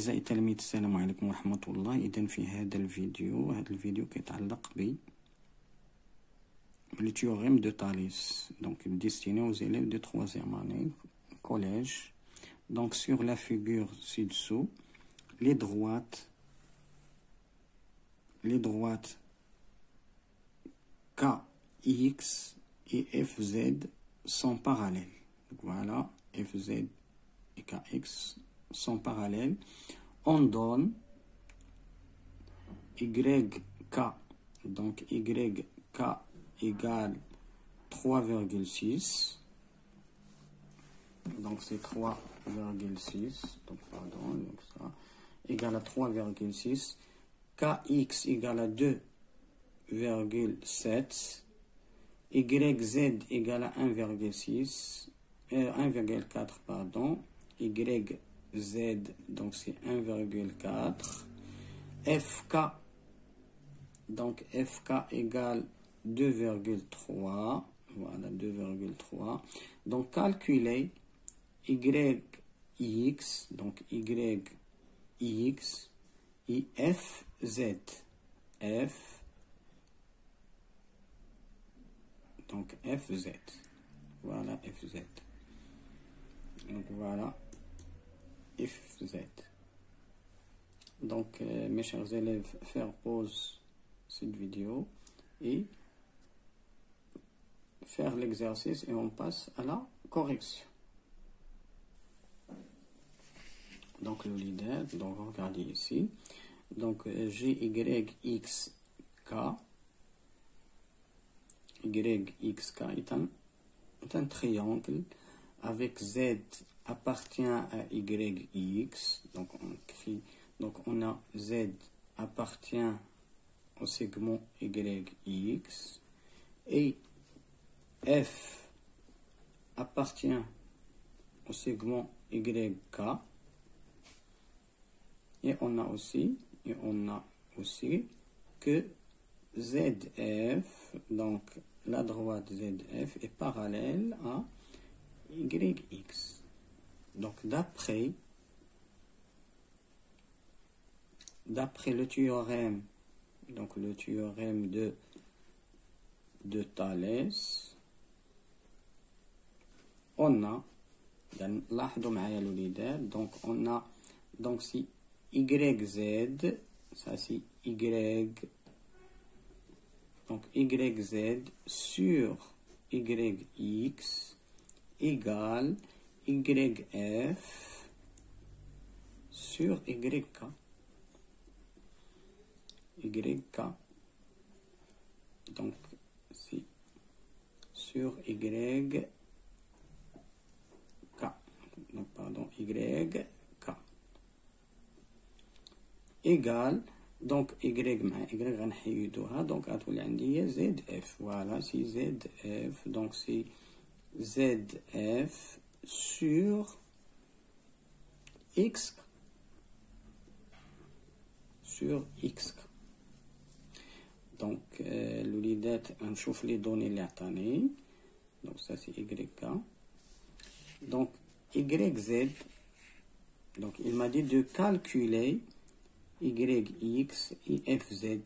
أعزائي التلاميذ السلام عليكم ورحمة الله. إذن في هذا الفيديو كيتعلق le théorème de Thalès, donc destiné aux élèves de 3e année collège. Donc sur la figure ci-dessous, les droites KX et FZ sont parallèles. Donc voilà, FZ et KX sont parallèles. On donne YK, donc YK égale 3,6. Donc c'est 3,6. Donc pardon, donc ça égale à 3,6. KX égale à 2,7. YZ égale à 1,6. 1,4 pardon. YZ donc c'est 1,4. FK donc FK égale 2,3. Voilà, 2,3. Donc calculer YX, donc YX et FZ. Donc FZ. Voilà FZ. Donc voilà FZ. Donc mes chers élèves, faire pause cette vidéo et faire l'exercice et on passe à la correction. Donc le leader, donc regardez ici. Donc GYXK est un triangle avec Z appartient à YX. Donc on écrit, donc on a Z appartient au segment YX et F appartient au segment YK. Et on a aussi que ZF, donc la droite ZF est parallèle à YX. Donc d'après le théorème, donc le théorème de Thalès, on a donc on a donc si YZ, ça c'est Y, donc YZ sur YX égale YF sur YK. Donc c'est sur YK. Donc pardon, YK égale donc Y مع Y غنحيدوها donc غتولي عندي ZF. Voilà, c'est ZF, donc c'est ZF sur X donc الوليدات غنشوف les données اللي عطاني. donc ça c'est YK. donc YZ, donc il m'a dit de calculer YX et FZ.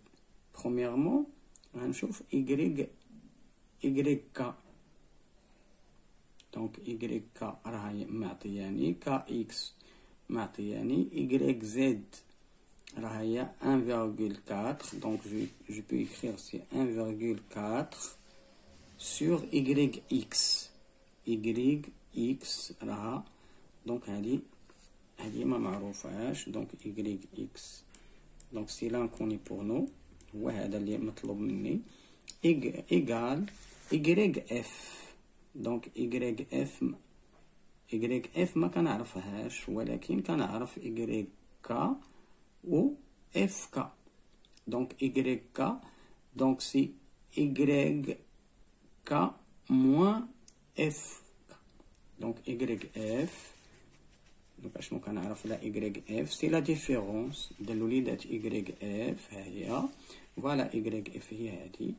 Premièrement, on chauffe YK. Donc YK راهي معطياني KX معطياني YZ راهي 1,4. donc je peux écrire c'est 1,4 sur YX. YX راها donc هذه ما معروفاش. donc YX donc c'est l'inconnu pour nous. هو هذا اللي مطلوب مني. égal YF. donc YF ما كنعرفهاش ولكن كنعرف YK و FK. donc YK donc c'est YK moins FK. donc YF donc اشنو كنعرف لا YF c'est la différence ديال الوليدات YF ها هي. voilà YF هي هذه.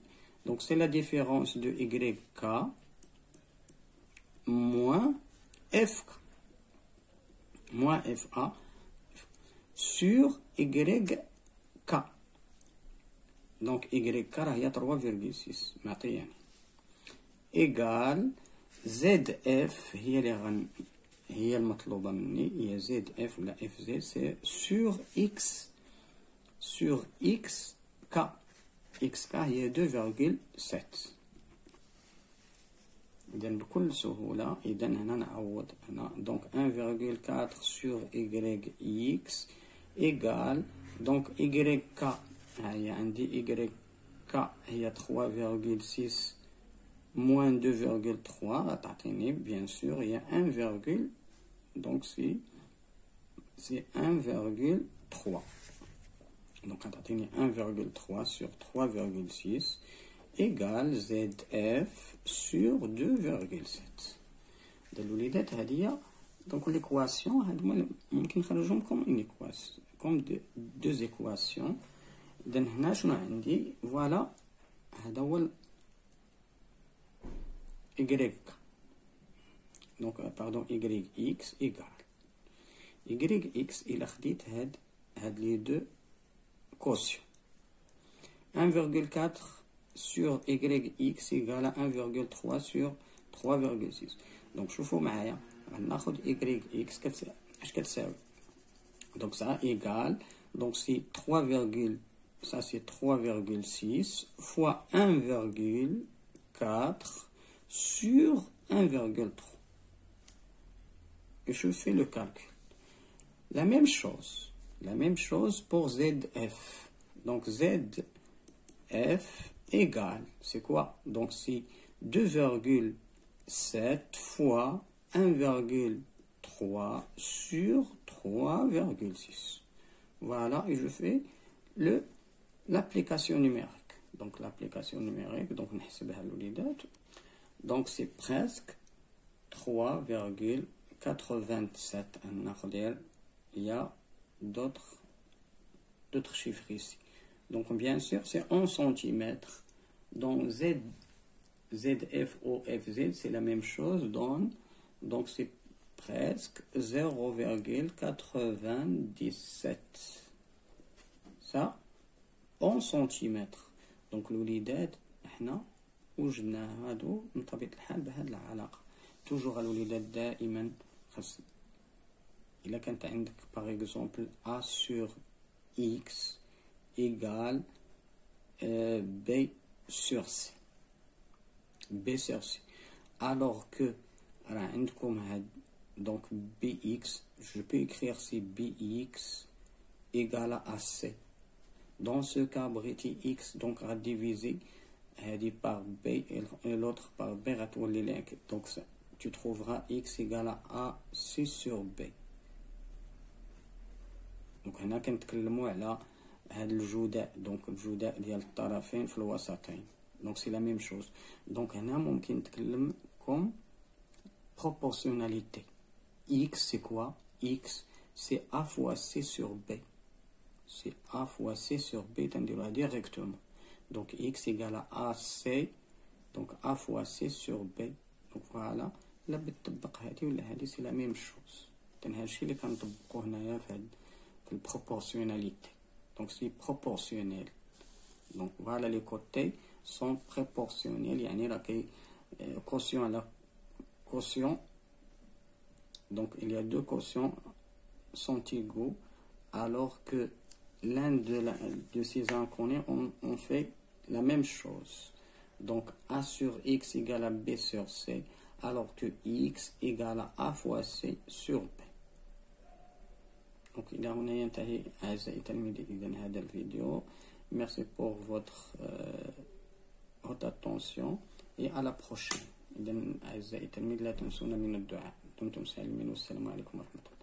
donc c'est la différence de YK moins FK moins FA sur YK. Donc YK هي 3,6 معطياني égal ZF هي المطلوبة مني هي ZF ولا FZ c'est sur XK XK هي 2,7 إذا بكل سهولة إذا هنا نعوض هنا donc 1,4 sur YX égale donc YK هي عندي YK هي 3,6 moins 2,3 غتعطيني bien sûr il y a 1, donc c'est 1,3 donc غتعطيني 1,3 sur 3,6 égale ZF sur 2,7 الوليدات هذه donc l'équation هادو ممكن نخرجهم comme deux équations إذا هنا شنو عندي فوالا هذا هو Y donc pardon YX égale YX إلا خديت هاد les deux quotients 1,4 sur YX égale à 1,3 sur 3,6 donc شوفوا معايا غناخد YX اش كتساوي donc ça égale donc c'est 3, ça c'est 3,6 fois 1,4 sur 1,3 et je fais le calcul. La même chose pour ZF. Donc ZF égale, c'est quoi? Donc c'est 2,7 fois 1,3 sur 3,6. Voilà, et je fais l'application numérique. Donc l'application numérique, donc donc c'est presque 3,87. Il y a d'autres chiffres ici. Donc bien sûr c'est en centimètres. Donc ZF, OFZ c'est la même chose. Donc c'est presque 0,97. Ça en centimètres. Donc الوليدات احنا وجدنا هادو من طبيعة الحال بهاد العلاقة. توجور الوليدات دائما خاص إلا كانت عندك par exemple A sur X égale B sur C. B sur C. Alors que راه عندكم هاد donc BX, je peux écrire c'est BX égale à C. Dans ce cas, briti X donc à diviser par B et l'autre par B. Donc ça, tu trouveras X égale à C sur B. Donc هنا كنتكلموا على هاد الجداء donc الجداء ديال الطرفين في الوسطين. Donc c'est la même chose. Donc هنا ممكن نتكلم comme proportionnalité. X c'est quoi? X c'est A fois C sur B. C'est A fois C sur B directement. Donc X égale à AC. Donc A fois C sur B. Donc voilà. لا بتطبق هذه ولا هذه c'est la même chose. هادشي اللي كنطبقوه هنايا في البروبورtionnalité. Donc c'est proportionnel. Donc voilà les côtés sont proportionnels. يعني راه كاي quotient على quotient. Donc il y a deux quotients sont égaux alors que l'un de ces inconnus on fait la même chose. Donc A sur X égale à B sur C alors que X égale à A fois C sur B. Donc إلى هنا ينتهي أعزائي التلاميذ إذن هذا الفيديو. Merci pour votre attention et à la prochaine. إذن أعزائي التلاميذ لا تنسونا من الدعاء. دمتم سالمين والسلام عليكم ورحمة الله.